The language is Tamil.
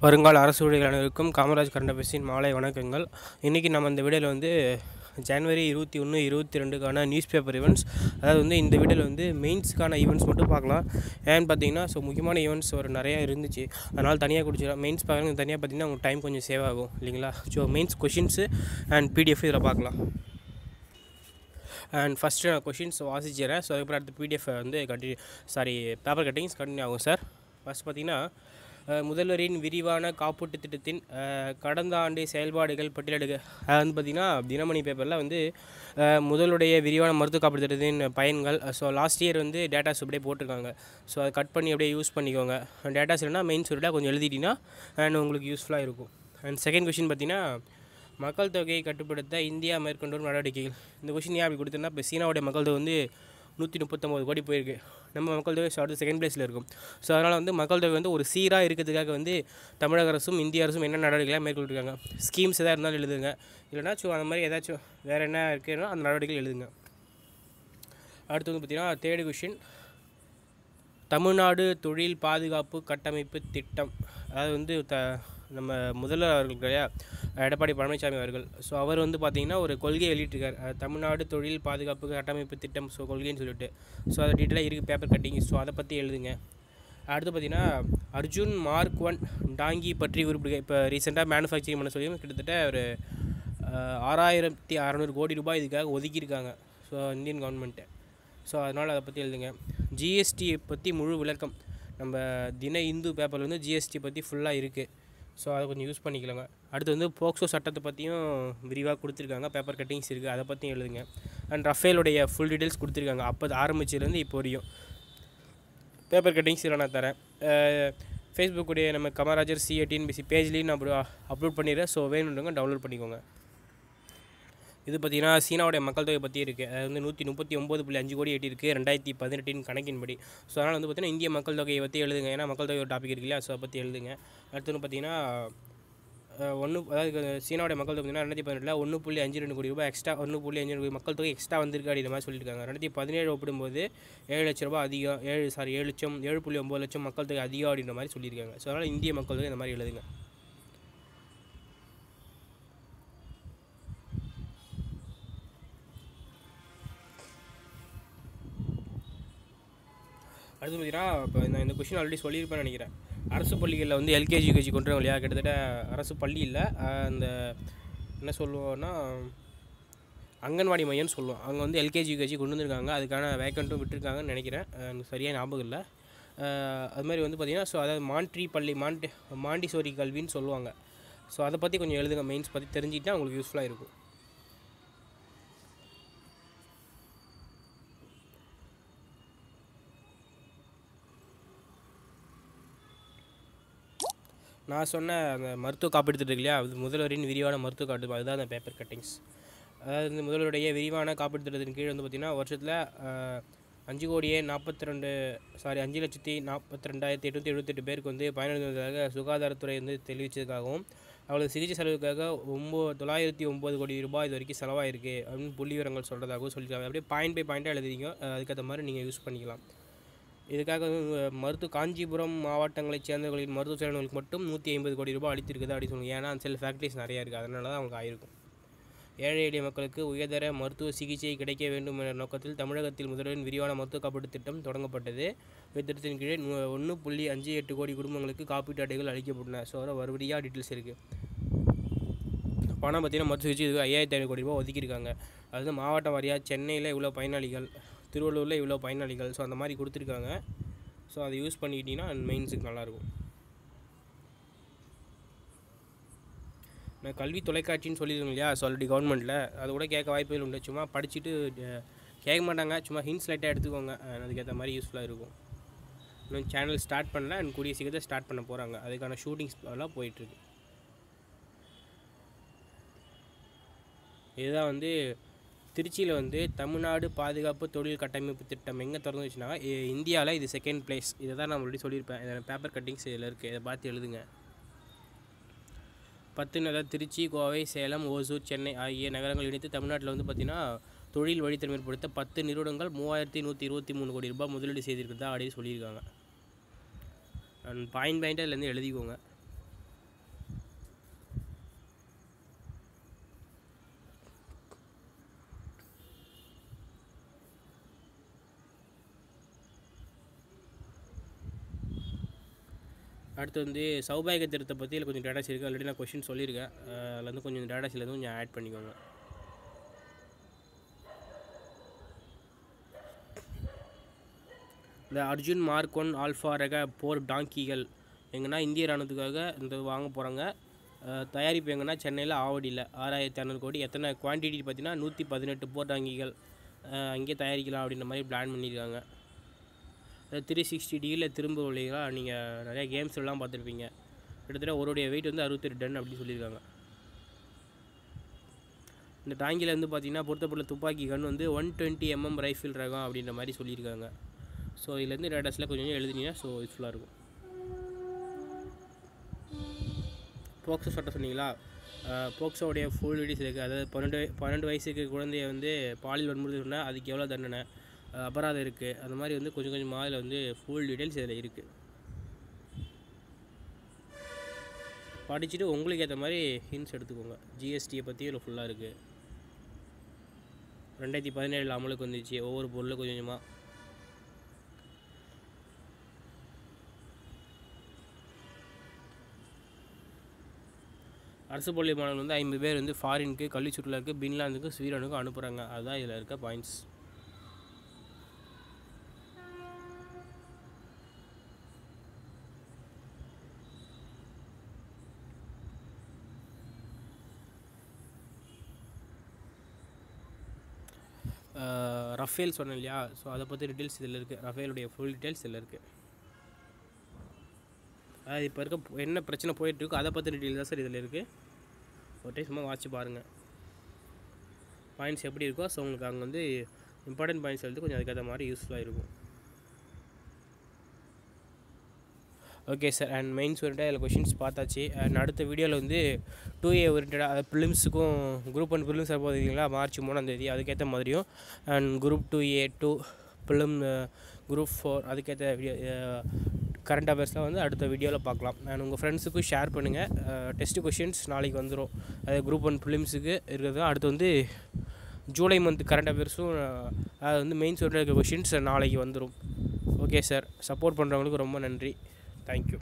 வருங்கால அரசு ஊழியர்கள் அனைவருக்கும் காமராஜ் கரண்ட் மாலை வணக்கங்கள். இன்றைக்கி நம்ம இந்த வீடியோவில் வந்து ஜனவரி 21, 22க்கான நியூஸ் பேப்பர் ஈவெண்ட்ஸ், அதாவது வந்து இந்த வீடியோவில் வந்து மெயின்ஸுக்கான ஈவெண்ட்ஸ் மட்டும் பார்க்கலாம். ஏன்னு பார்த்தீங்கன்னா முக்கியமான ஈவெண்ட்ஸ் ஒரு நிறையா இருந்துச்சு, அதனால் தனியாக குடிச்சிடும். மெயின்ஸ் பார்க்குறது தனியாக பார்த்தீங்கன்னா உங்களுக்கு டைம் கொஞ்சம் சேவ் ஆகும் இல்லைங்களா. மெயின்ஸ் கொஷின்ஸு அண்ட் பிடிஎஃப் இதில் பார்க்கலாம். அண்ட் ஃபஸ்ட்டு நான் கொஷின்ஸ் வாசிச்சிடறேன். அதுக்கப்புறம் அடுத்த பிடிஎஃப் வந்து பேப்பர் கட்டிங்ஸ் கண்டினியூ ஆகும் சார். ஃபஸ்ட் பார்த்தீங்கன்னா, முதல்வரின் விரிவான காப்பீட்டு திட்டத்தின் கடந்த ஆண்டு செயல்பாடுகள் பட்டியலிடுக. அது வந்து பார்த்திங்கன்னா தினமணி பேப்பரில் வந்து முதலுடைய விரிவான மருத்துவ காப்பீட்டு திட்டத்தின் பயன்கள். லாஸ்ட் இயர் வந்து டேட்டாஸ் அப்படியே போட்டிருக்காங்க. அதை கட் பண்ணி அப்படியே யூஸ் பண்ணிக்கோங்க. டேட்டாஸ் இல்லைனா மெயின் சொல்லிட்டா கொஞ்சம் எழுதிட்டிங்கன்னா அண்ட் உங்களுக்கு யூஸ்ஃபுல்லாக இருக்கும். அண்ட் செகண்ட் கொஷின் பார்த்திங்கன்னா, மக்கள் தொகையை கட்டுப்படுத்த இந்தியா மேற்கொண்டு வரும் நடவடிக்கைகள். இந்த கொஷின் ஏன் அப்படி கொடுத்தோன்னா, இப்போ சீனாவுடைய மக்கள் தொகை வந்து 139 கோடி போயிருக்கு. நம்ம மக்கள் தொகை அடுத்து செகண்ட் பிளேஸில் இருக்கும். அதனால் வந்து மக்கள் தொகை வந்து ஒரு சீராக இருக்கிறதுக்காக வந்து தமிழக அரசும் இந்திய அரசும் என்ன நடவடிக்கைலாம் மேற்கொண்டிருக்காங்க. ஸ்கீம்ஸ் எதாவது இருந்தாலும் எழுதுங்க, இல்லைனா அந்த மாதிரி ஏதாச்சும் வேறு என்ன இருக்குன்னா அந்த நடவடிக்கைகள் எழுதுங்க. அடுத்து வந்து பார்த்திங்கன்னா தேர்டு கொஷின், தமிழ்நாடு தொழில் பாதுகாப்பு கட்டமைப்பு திட்டம். அதாவது வந்து நம்ம முதல்வர் அவர்கள் இல்லையா, எடப்பாடி பழனிசாமி அவர்கள். அவர் வந்து பார்த்திங்கன்னா ஒரு கொள்கையை வெளியிட்டிருக்கார், தமிழ்நாடு தொழில் பாதுகாப்பு கட்டமைப்பு திட்டம் கொள்கைன்னு சொல்லிட்டு. அதை டீட்டெயிலாக இருக்குது பேப்பர் கட்டிங். அதை பற்றி எழுதுங்க. அடுத்து பார்த்திங்கன்னா, அர்ஜுன் மார்க் 1 டாங்கி பற்றி குறிப்பிடுங்க. இப்போ ரீசெண்டாக மேனுஃபேக்சரிங் பண்ண சொல்லி கிட்டத்தட்ட ஒரு 6600 கோடி ரூபாய் இதுக்காக ஒதுக்கியிருக்காங்க இந்தியன் கவர்மெண்ட்டு. அதனால் அதை பற்றி எழுதுங்க. ஜிஎஸ்டி பற்றி முழு விளக்கம் நம்ம தின இந்து பேப்பரில் வந்து ஜிஎஸ்டி பற்றி ஃபுல்லாக இருக்குது. அதை கொஞ்சம் யூஸ் பண்ணிக்கலாங்க. அடுத்து வந்து போக்சோ சட்டத்தை பற்றியும் விரிவாக கொடுத்துருக்காங்க, பேப்பர் கட்டிங்ஸ் இருக்குது, அதை பற்றியும் எழுதுங்க. அண்ட் ரஃபேலுடைய ஃபுல் டீட்டெயில்ஸ் கொடுத்துருக்காங்க, அப்போ ஆரம்பிச்சிலேருந்து இப்போ வரையும். பேப்பர் கட்டிங்ஸ் இதில் நான் தரேன். ஃபேஸ்புக்குடைய நம்ம காமராஜர் CA-TNPSC பேஜ்லேயும் நான் அப்லோட் பண்ணிடுறேன். வேணுன்றவங்க டவுன்லோட் பண்ணிக்கோங்க. இது பார்த்திங்கன்னா சீனாவுடைய மக்கள் தொகை பற்றி இருக்குது. அது வந்து 139.5 கோடி எட்டியிருக்கு 2018 கணக்கின்படி. அதனால் வந்து பார்த்திங்கன்னா இந்திய மக்கள் தொகையை பற்றி எழுதுங்க. ஏன்னா மக்கள் தொகை ஒரு டாபிக் இருக்கு இல்லையா, அதை பற்றி எழுதுங்க. அடுத்து வந்து பார்த்திங்கன்னா அதாவது சீனாவுடைய மக்கள் தொகை பார்த்திங்கன்னா 2018 1.52 கோடி ரூபாய் எக்ஸ்ட்ரா, 1.52 கோடி மக்கள் தொகை எக்ஸ்ட்ரா வந்திருக்கு அப்படின்ற மாதிரி சொல்லியிருக்காங்க. 2017 ஒப்பிடும்போது 7 லட்ச ரூபா அதிகம், 7.9 லட்சம் மக்கள் தொகை அதிகம் அப்படின்ற மாதிரி சொல்லியிருக்காங்க. அதனால் இந்திய மக்கள் தொகை இந்த மாதிரி எழுதுங்க. அடுத்து பார்த்திங்கன்னா, இப்போ நான் இந்த கொஷின் ஆல்ரெடி சொல்லியிருப்பேன்னு நினைக்கிறேன். அரசு பள்ளிகளில் வந்து எல்கேஜி யூகேஜி கொண்டு வரோம் இல்லையா, கிட்டத்தட்ட அரசு பள்ளி இல்லை, அந்த என்ன சொல்லுவோன்னா அங்கன்வாடி மையம்னு சொல்லுவோம். அங்கே வந்து எல்கேஜி யூகேஜி கொண்டு வந்திருக்காங்க. அதுக்கான வேக்கண்ட்டும் விட்டுருக்காங்கன்னு நினைக்கிறேன், எனக்கு சரியாக ஞாபகம் இல்லை. அதுமாதிரி வந்து பார்த்திங்கன்னா அதாவது மாண்ட்ரி பள்ளி மாண்டிசோரி கல்வின்னு சொல்லுவாங்க. அதை பற்றி கொஞ்சம் எழுதுங்க. மெயின்ஸ் பற்றி தெரிஞ்சுக்கிட்டால் உங்களுக்கு யூஸ்ஃபுல்லாக இருக்கும். நான் சொன்ன அந்த மருத்துவ காப்பீடு திட்டம் இல்லையா, அது முதல்வரின் விரிவான மருத்துவ காப்பீடு, அதுதான் அந்த பேப்பர் கட்டிங்ஸ். அதாவது இந்த முதல்வருடைய விரிவான காப்பீடு திட்டத்தின் கீழ் வந்து பார்த்திங்கன்னா வருஷத்தில் 5,42,878 பேருக்கு வந்து பயனடைந்ததாக சுகாதாரத்துறை வந்து தெரிவித்ததுக்காகவும், அவங்களுக்கு சிகிச்சை செலவுக்காக 909 கோடி ரூபாய் இது வரைக்கும் செலவாயிருக்கு அப்படின்னு புள்ளி விவரங்கள் சொல்கிறதாகவும் சொல்லியிருக்காங்க. அப்படியே பாயிண்ட் பை பாயிண்ட்டாக எழுதிங்க, அதுக்கேற்ற மாதிரி நீங்கள் யூஸ் பண்ணிக்கலாம். இதுக்காக காஞ்சிபுரம் மாவட்டங்களைச் சேர்ந்தவர்களின் மருத்துவ செலவுகளுக்கு மட்டும் 150 கோடி ரூபாய் அளித்திருக்குது அப்படின்னு சொல்லுவாங்க. ஏன்னா அந்த ஃபேக்ட்ரிஸ் நிறையா இருக்குது, அதனால தான் அவங்களுக்கு ஆயிருக்கும். ஏழை எளிய மக்களுக்கு உயர்தர மருத்துவ சிகிச்சை கிடைக்க வேண்டும் என்ற நோக்கத்தில் தமிழகத்தில் முதல்வரின் விரிவான மருத்துவ காப்பீட்டு திட்டம் தொடங்கப்பட்டது. இத்திட்டத்தின் கீழே 1.58 கோடி குடும்பங்களுக்கு காப்பீட்டு அட்டைகள் அளிக்கப்பட்டன. அதில் மறுபடியாக டீட்டெயில்ஸ் இருக்குது. பணம் பார்த்திங்கன்னா மருத்துவ சிகிச்சை இதுக்கு 5,500 கோடி ரூபாய் ஒதுக்கியிருக்காங்க. அது மாவட்டம் வாரியாக சென்னையில் இவ்வளோ பயனாளிகள், திருவள்ளூரில் இவ்வளோ பயனாளிகள், அந்த மாதிரி கொடுத்துருக்காங்க. அதை யூஸ் பண்ணிக்கிட்டிங்கன்னா மெயின்ஸுக்கு நல்லாயிருக்கும். நான் கல்வி தொலைக்காட்சின்னு சொல்லியிருக்கேன் இல்லையா, ஆல்ரெடி கவர்மெண்ட்டில் அது கூட கேட்க வாய்ப்புகள் உண்டு. சும்மா படிச்சுட்டு கேட்க மாட்டாங்க, சும்மா ஹிண்ட்ஸ் லைட்டாக எடுத்துக்கோங்க, அதுக்கேற்ற மாதிரி யூஸ்ஃபுல்லாக இருக்கும். இன்னும் சேனல் ஸ்டார்ட் பண்ணல, அண்ட் கூடிய சீக்கிரத்தை ஸ்டார்ட் பண்ண போகிறாங்க. அதுக்கான ஷூட்டிங்ஸ் எல்லாம் போயிட்டுருக்கு. இதுதான் வந்து திருச்சியில் வந்து தமிழ்நாடு பாதுகாப்பு தொழில் கட்டமைப்பு திட்டம் எங்கே திறந்துச்சுன்னா இந்தியாவில் இது செகண்ட் பிளேஸ். இதை தான் நான் ஆல்ரெடி சொல்லியிருப்பேன். இதில் பேப்பர் கட்டிங்ஸ் இதில் இருக்குது, இதை பார்த்து எழுதுங்க. 10 நகர் திருச்சி, கோவை, சேலம், ஓசூர், சென்னை ஆகிய நகரங்கள் இணைத்து தமிழ்நாட்டில் வந்து பார்த்திங்கன்னா தொழில் வழித்தன்மை ஏற்படுத்த 10 நிறுவனங்கள் 3123 கோடி ரூபாய் முதலீடு செய்திருக்கிறதா அப்படின்னு சொல்லியிருக்காங்க. அண்ட் பாயிண்ட் பாயிண்ட்டாக இதுலேருந்து எழுதிக்கோங்க. அடுத்து வந்து சௌபாகிய திட்டத்தை பற்றி இதில் கொஞ்சம் டேட்டாஸ் இருக்குது. ஆல்ரெடி நான் கொஷின் சொல்லியிருக்கேன். அதில் வந்து கொஞ்சம் டேட்டாஸ்லேருந்து கொஞ்சம் ஆட் பண்ணிக்கோங்க. இந்த அர்ஜுன் மார்க் 1 ஆல்ஃபா ரக போர் டாங்கிகள் எங்கன்னா இந்திய இராணுவத்துக்காக இந்த வாங்க போகிறாங்க. தயாரிப்பு எங்கன்னா சென்னையில் ஆவடியில் 6500 கோடி. எத்தனை குவான்டிட்டி பார்த்தீங்கன்னா 118 போர் டாங்கிகள் அங்கேயே தயாரிக்கலாம் அப்படின்ற மாதிரி பிளான் பண்ணியிருக்காங்க. 360 டிகிரியில் திரும்ப உள்ளீங்களா, நீங்கள் நிறையா கேம்ஸ் எல்லாம் பார்த்துருப்பீங்க. கிட்டத்தட்ட ஒருடைய வெயிட் வந்து 68 டன் அப்படின்னு சொல்லியிருக்காங்க. இந்த டாங்கியில் வந்து பார்த்திங்கன்னா பொருத்தப்பட்ட துப்பாக்கி கன் வந்து 120 mm ரைஃபிள் ரகம் அப்படின்ற மாதிரி சொல்லியிருக்காங்க. ஸோ இதுலேருந்து டேட்டாஸில் கொஞ்சம் எழுதினீங்கன்னா ஸோ யூஸ்ஃபுல்லாக இருக்கும். போக்சோ சட்டம் சொன்னீங்களா, போக்சோடைய ஃபுல் டீட்டெயில்ஸ் இருக்குது. அதாவது 12 வயசுக்கு குழந்தைய வந்து பாலியல் வன்முறை சொன்னால் அதுக்கு எவ்வளோ தண்டனை, அபராதம் இருக்குது, அந்த மாதிரி வந்து கொஞ்சம் கொஞ்சமாக அதில் வந்து ஃபுல் டீட்டெயில்ஸ் இதில் இருக்குது. படிச்சுட்டு உங்களுக்கு ஏற்ற மாதிரி ஹிண்ட்ஸ் எடுத்துக்கோங்க. ஜிஎஸ்டியை பற்றி இதில் ஃபுல்லாக இருக்குது. 2017 அமலுக்கு வந்துச்சு ஒவ்வொரு பொருளும் கொஞ்சம் கொஞ்சமாக. அரசு பள்ளி மாணவர்கள் வந்து 50 பேர் வந்து ஃபாரினுக்கு கல்வி சுற்றுலாவுக்கு பின்லாந்துக்கு ஸ்வீடனுக்கும் அனுப்புகிறாங்க. அதுதான் இதில் இருக்க பாயிண்ட்ஸ். ரஃபேல் சொன்னேன் இல்லையா, ஸோ அதை பற்றி டீட்டெயில்ஸ் இதில் இருக்குது. ரஃபேலுடைய ஃபுல் டீட்டெயில்ஸ் இதில் இருக்குது. அது இப்போ இருக்க என்ன பிரச்சனை போயிட்டுருக்கோ அதை பற்றி டீட்டெயில் தான் சார் இதில் இருக்குது. ஒரு டைம் சும்மா வாட்சி பாருங்கள் பாயிண்ட்ஸ் எப்படி இருக்கோ. ஸோ உங்களுக்கு அங்கே வந்து இம்பார்ட்டன்ட் பாயிண்ட்ஸ் வந்து கொஞ்சம் அதுக்கேற்ற மாதிரி யூஸ்ஃபுல்லாக இருக்கும். Okay sir. அண்ட் மெயின்ஸ் ஓரியன்டாக இதில் கொஷின்ஸ் பார்த்தாச்சு. அண்ட் அடுத்த வீடியோவில் வந்து 2A ஓரியன்டாக அது ப்ரிலிம்ஸுக்கும் குரூப் 1 ப்ரிலிம்ஸ் போகிறீங்களா March 3 அதுக்கேற்ற மாதிரியும், and group 2A 2 prelim group 4 அதுக்கேற்ற வீடியோ கரண்ட் அஃபேர்ஸ்லாம் வந்து அடுத்த வீடியோவில் பார்க்கலாம். அண்ட் உங்கள் ஃப்ரெண்ட்ஸுக்கும் ஷேர் பண்ணுங்கள். டெஸ்ட்டு கொஷின்ஸ் நாளைக்கு வந்துடும். அது குரூப் 1 ப்ரிலிம்ஸுக்கு இருக்கிறது. அடுத்து வந்து ஜூலை மந்த் கரண்ட் அஃபேர்ஸும் அது வந்து மெயின்ஸ் ஓரியன்டாக இருக்க கொஷின்ஸ் நாளைக்கு வந்துடும். Okay sir. சப்போர்ட் பண்ணுறவங்களுக்கு ரொம்ப நன்றி. Thank you.